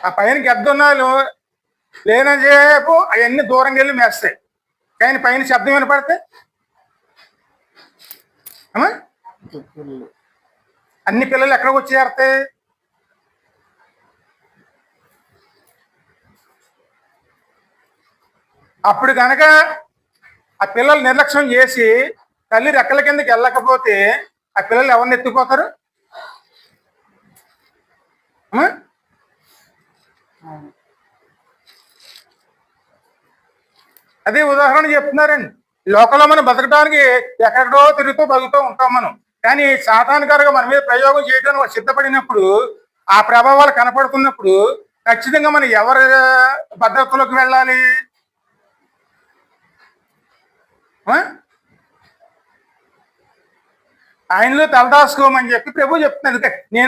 ఆ పైన గెద్దున్నాళ్ళు లేనసేపు అవన్నీ దూరంగా వెళ్ళి మేస్తాయి. కానీ పైన శబ్దం వినపడితే అన్ని పిల్లలు ఎక్కడికి వచ్చి చేరతాయి? అప్పుడు కనుక ఆ పిల్లలు నిర్లక్ష్యం చేసి తల్లి రెక్కల కిందకి వెళ్ళకపోతే ఆ పిల్లలు ఎవరిని ఎత్తుకుపోతారు? అదే ఉదాహరణ చెప్తున్నారండి. లోకంలో మనం బతకడానికి ఎక్కడో తిరుగుతూ బతుకుతూ ఉంటాం మనం. కానీ సాతానుకారుగా మన మీద ప్రయోగం చేయడానికి సిద్ధపడినప్పుడు ఆ ప్రభావాలు కనపడుతున్నప్పుడు ఖచ్చితంగా మనం ఎవరి భద్రతలోకి వెళ్ళాలి? ఆయనలో తలదాసుకోమని చెప్పి ప్రభు చెప్తున్నాడు. నేను